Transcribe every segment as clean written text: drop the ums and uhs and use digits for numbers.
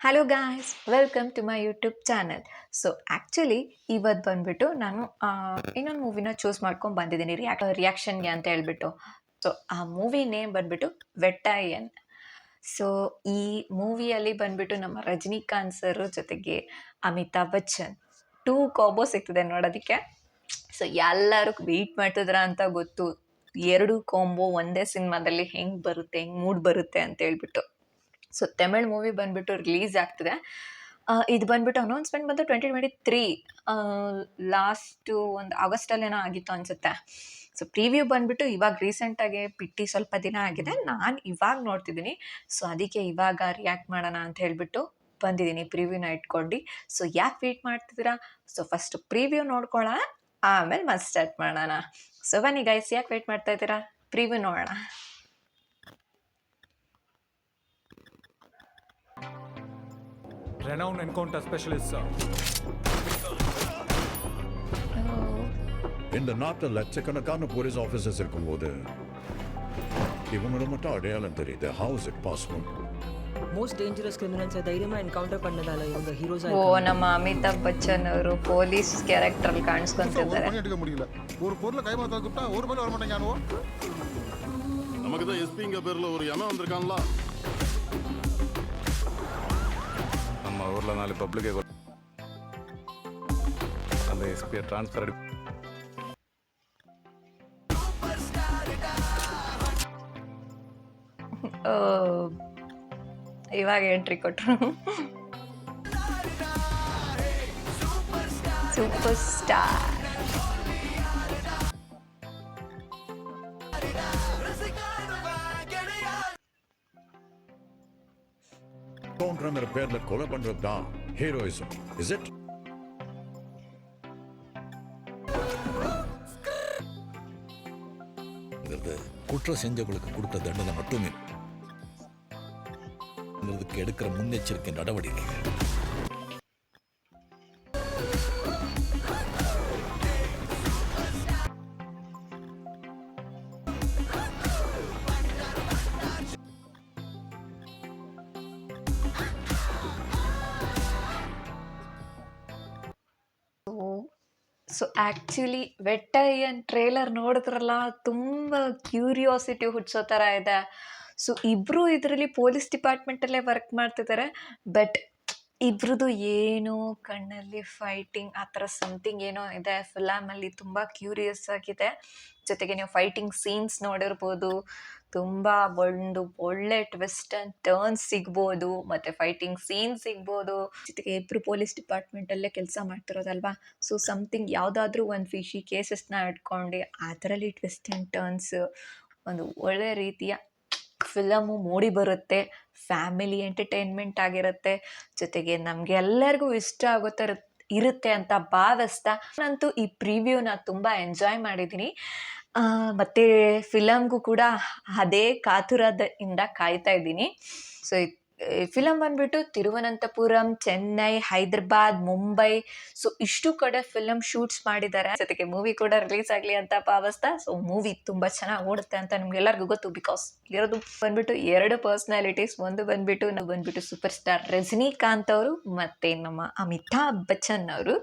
Hello guys, welcome to my YouTube channel. So actually ಇವತ್ತು ಬಂದುಬಿಟ್ಟು ನಾನು ಇನ್ನೊಂದು ಮೂವಿನ ಚೂಸ್ ಮಾಡ್ಕೊಂಡು ಬಂದಿದ್ದೀನಿ ರಿಯಾಕ್ಷನ್ಗೆ ಅಂತ ಹೇಳ್ಬಿಟ್ಟು. ಸೊ ಆ ಮೂವಿ ನೇಮ್ ಬಂದುಬಿಟ್ಟು ವೆಟ್ಟಾಯನ್. ಸೊ ಈ ಮೂವಿಯಲ್ಲಿ ಬಂದುಬಿಟ್ಟು ನಮ್ಮ ರಜನಿಕಾಂತ್ ಸರ್ ಜೊತೆಗೆ ಅಮಿತಾಬ್ ಬಚ್ಚನ್ ಕಾಂಬೋ ಸಿಗ್ತದೆ ನೋಡೋದಕ್ಕೆ. ಸೊ ಎಲ್ಲರೂ ವೆಯ್ಟ್ ಮಾಡ್ತಿದ್ರ ಅಂತ ಗೊತ್ತು, ಎರಡು ಕಾಂಬೋ ಒಂದೇ ಸಿನಿಮಾದಲ್ಲಿ ಹೆಂಗೆ ಬರುತ್ತೆ, ಹೆಂಗೆ ಮೂಡ್ ಬರುತ್ತೆ ಅಂತ ಹೇಳ್ಬಿಟ್ಟು. ಸೊ ತಮಿಳ್ ಮೂವಿ ಬಂದುಬಿಟ್ಟು ರಿಲೀಸ್ ಆಗ್ತಿದೆ. ಇದು ಬಂದುಬಿಟ್ಟು ಅನೌನ್ಸ್ಮೆಂಟ್ ಬಂದು 2023 ಲಾಸ್ಟು ಒಂದು ಆಗಸ್ಟಲ್ಲೇನೋ ಆಗಿತ್ತು ಅನಿಸುತ್ತೆ. ಸೊ ಪ್ರಿವ್ಯೂ ಬಂದುಬಿಟ್ಟು ಇವಾಗ ರೀಸೆಂಟಾಗಿ ಬಿಟ್ಟು ಸ್ವಲ್ಪ ದಿನ ಆಗಿದೆ, ನಾನು ಇವಾಗ ನೋಡ್ತಿದ್ದೀನಿ. ಸೊ ಅದಕ್ಕೆ ಇವಾಗ ರಿಯಾಕ್ಟ್ ಮಾಡೋಣ ಅಂತ ಹೇಳಿಬಿಟ್ಟು ಬಂದಿದ್ದೀನಿ ಪ್ರಿವ್ಯೂನ ಇಟ್ಕೊಂಡು. ಸೊ ಯಾಕೆ ವೇಟ್ ಮಾಡ್ತಿದ್ದೀರಾ? ಸೊ ಫಸ್ಟ್ ಪ್ರಿವ್ಯೂ ನೋಡ್ಕೊಳ್ಳೋಣ, ಆಮೇಲೆ ಮತ್ತೆ ಸ್ಟಾರ್ಟ್ ಮಾಡೋಣ. ಸೊ ಬನ್ನಿ ಗೈಸ್, ಯಾಕೆ ವೇಟ್ ಮಾಡ್ತಾ ಇದ್ದೀರಾ? ಪ್ರಿವ್ಯೂ ನೋಡೋಣ. Renowned encounter specialist, sir. இந்த நாட்டில் லட்சக்கணக்கான போலீஸ் ஆஃபீஸர்ஸ் இருக்கும்போது இவங்களை மட்டும் அடையாளம் தெரியுது. How is it possible? Most dangerous criminals ಧೈರ್ಯமாக ಎನ್ಕೌಂಟರ್ ಪಣ್ಣದಲ್ಲ ಇವಾಗ ಹೀರೋಸ್. ಓ, ನಮ್ಮ ಅಮಿತಾಬ್ ಬಚ್ಚನ್ ಅವರು ಪೊಲೀಸ್ ಕ್ಯಾರೆಕ್ಟರ್ ಅಲ್ಲಿ ಕಾಣಿಸ್ಕೊಂತಿದ್ದಾರೆ. எடுக்க முடியல. ஒரு பொருளை கைமாத்த கூப்பிட்டா ஒரு மேல வர மாட்டேங்க. நமக்கு தான் எஸ்பிங்க பேர்ல ஒரு எமன் வந்திருக்கான்ல. நம்ம ஊர்ல 4 பப்ளிக்கே அந்த எஸ்பியை ட்ரான்ஸ்ஃபர் ಇವಾಗ ಎಂಟ್ರಿ ಕೊಟ್ರು. Super star. கவுண்டர்ங்கிற பேர்ல கொலை பண்றது தான் ஹீரோயிசம். Is it? குற்றம் செஞ்சவங்களுக்கு கொடுத்த தண்டனை மட்டுமே எடுக்கிற முன்னெச்சரிக்கை நடவடிக்கை. ಸೊ ಆ್ಯಕ್ಚುಲಿ ವೆಟ್ಟಯ್ಯನ್ ಟ್ರೇಲರ್ ನೋಡಿದ್ರಲ್ಲ, ತುಂಬ ಕ್ಯೂರಿಯಾಸಿಟಿ ಹುಟ್ಟಿಸೋ ಥರ ಇದೆ. ಸೊ ಇಬ್ಬರು ಇದರಲ್ಲಿ ಪೊಲೀಸ್ ಡಿಪಾರ್ಟ್ಮೆಂಟಲ್ಲೇ ವರ್ಕ್ ಮಾಡ್ತಿದ್ದಾರೆ, ಬಟ್ ಇಬ್ರದ್ದು ಏನೋ ಕಣ್ಣಲ್ಲಿ ಫೈಟಿಂಗ್ ಆ ಥರ ಸಮಥಿಂಗ್ ಏನೋ ಇದೆ ಫಿಲಮಲ್ಲಿ. ತುಂಬ ಕ್ಯೂರಿಯಸ್ ಆಗಿದೆ. ಜೊತೆಗೆ ನೀವು ಫೈಟಿಂಗ್ ಸೀನ್ಸ್ ನೋಡಿರ್ಬೋದು, ತುಂಬ ಒಂದು ಒಳ್ಳೆ ಟ್ವಿಸ್ಟ್ ಆ್ಯಂಡ್ ಟರ್ನ್ಸ್ ಸಿಗ್ಬೋದು, ಮತ್ತು ಫೈಟಿಂಗ್ ಸೀನ್ ಸಿಗ್ಬೋದು. ಜೊತೆಗೆ ಇಬ್ಬರು ಪೊಲೀಸ್ ಡಿಪಾರ್ಟ್ಮೆಂಟಲ್ಲೇ ಕೆಲಸ ಮಾಡ್ತಿರೋದಲ್ವಾ. ಸೊ ಸಮಥಿಂಗ್ ಯಾವುದಾದ್ರೂ ಒಂದು ಫಿಶಿ ಕೇಸಸ್ನ ಇಟ್ಕೊಂಡು ಅದರಲ್ಲಿ ಟ್ವಿಸ್ಟ್ ಆ್ಯಂಡ್ ಟರ್ನ್ಸ್, ಒಂದು ಒಳ್ಳೆ ರೀತಿಯ ಫಿಲಮು ಮೂಡಿ ಬರುತ್ತೆ. ಫ್ಯಾಮಿಲಿ ಎಂಟರ್ಟೈನ್ಮೆಂಟ್ ಆಗಿರುತ್ತೆ, ಜೊತೆಗೆ ನಮಗೆ ಎಲ್ಲರಿಗೂ ಇಷ್ಟ ಆಗೋ ಥರ ಇರುತ್ತೆ ಅಂತ ಭಾವಿಸ್ತಾ ನಾನಂತೂ ಈ ಪ್ರಿವ್ಯೂನ ತುಂಬ ಎಂಜಾಯ್ ಮಾಡಿದ್ದೀನಿ. ಮತ್ತು ಫಿಲಮ್ಗೂ ಕೂಡ ಅದೇ ಕಾತುರದಿಂದ ಕಾಯ್ತಾ ಇದ್ದೀನಿ. ಸೊ ಫಿಲಮ್ ಬಂದುಬಿಟ್ಟು ತಿರುವನಂತಪುರಂ, ಚೆನ್ನೈ, ಹೈದರಾಬಾದ್, ಮುಂಬೈ, ಸೊ ಇಷ್ಟು ಕಡೆ ಫಿಲಮ್ ಶೂಟ್ಸ್ ಮಾಡಿದ್ದಾರೆ. ಜೊತೆಗೆ ಮೂವಿ ಕೂಡ ರಿಲೀಸ್ ಆಗಲಿ ಅಂತ ಭಾವಿಸ್ತಾ. ಸೊ ಮೂವಿ ತುಂಬ ಚೆನ್ನಾಗಿ ಓಡುತ್ತೆ ಅಂತ ನಿಮ್ಗೆಲ್ಲರಿಗೂ ಗೊತ್ತು, ಬಿಕಾಸ್ ಇರೋದು ಬಂದುಬಿಟ್ಟು 2 ಪರ್ಸ್ನಾಲಿಟೀಸ್. ಒಂದು ಬಂದುಬಿಟ್ಟು ಸೂಪರ್ ಸ್ಟಾರ್ ರಜನಿಕಾಂತ್ ಅವರು ಮತ್ತು ನಮ್ಮ ಅಮಿತಾಬ್ ಬಚ್ಚನ್ ಅವರು.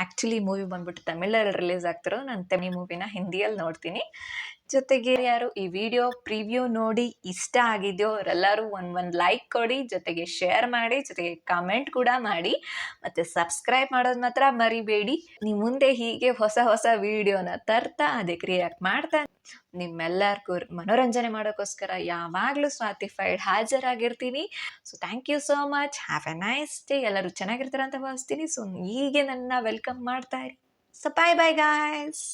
ಆ್ಯಕ್ಚುಲಿ ಮೂವಿ ಬಂದುಬಿಟ್ಟು ತಮಿಳಲ್ಲಿ ರಿಲೀಸ್ ಆಗ್ತಿರೋ, ನಾನು ತಮಿಳ್ ಮೂವಿನ ಹಿಂದಿಯಲ್ಲಿ ನೋಡ್ತೀನಿ. ಜೊತೆಗೆ ಯಾರು ಈ ವಿಡಿಯೋ ಪ್ರಿವ್ಯೂ ನೋಡಿ ಇಷ್ಟ ಆಗಿದೆಯೋ ಅವರೆಲ್ಲರೂ ಒಂದು ಲೈಕ್ ಕೊಡಿ, ಜೊತೆಗೆ ಶೇರ್ ಮಾಡಿ, ಜೊತೆಗೆ ಕಮೆಂಟ್ ಕೂಡ ಮಾಡಿ, ಮತ್ತು ಸಬ್ಸ್ಕ್ರೈಬ್ ಮಾಡೋದು ಮಾತ್ರ ಮರಿಬೇಡಿ. ನೀವು ಮುಂದೆ ಹೀಗೆ ಹೊಸ ಹೊಸ ವಿಡಿಯೋನ ತರ್ತಾ ಅದಕ್ಕೆ ರಿಯಾಕ್ಟ್ ಮಾಡ್ತಾ ನಿಮ್ಮೆಲ್ಲರಿಗೂ ಮನೋರಂಜನೆ ಮಾಡೋಕ್ಕೋಸ್ಕರ ಯಾವಾಗಲೂ ಸ್ವಾತಿಫೈಡ್ ಹಾಜರಾಗಿರ್ತೀನಿ. So thank you so much. Have a nice day. ಎಲ್ಲರೂ ಚೆನ್ನಾಗಿರ್ತಾರೆ ಅಂತ ಭಾವಿಸ್ತೀನಿ. ಸೊ ಹೀಗೆ ನನ್ನ ವೆಲ್ಕಮ್ ಮಾಡ್ತಾ ಇರಿ. So bye bye guys.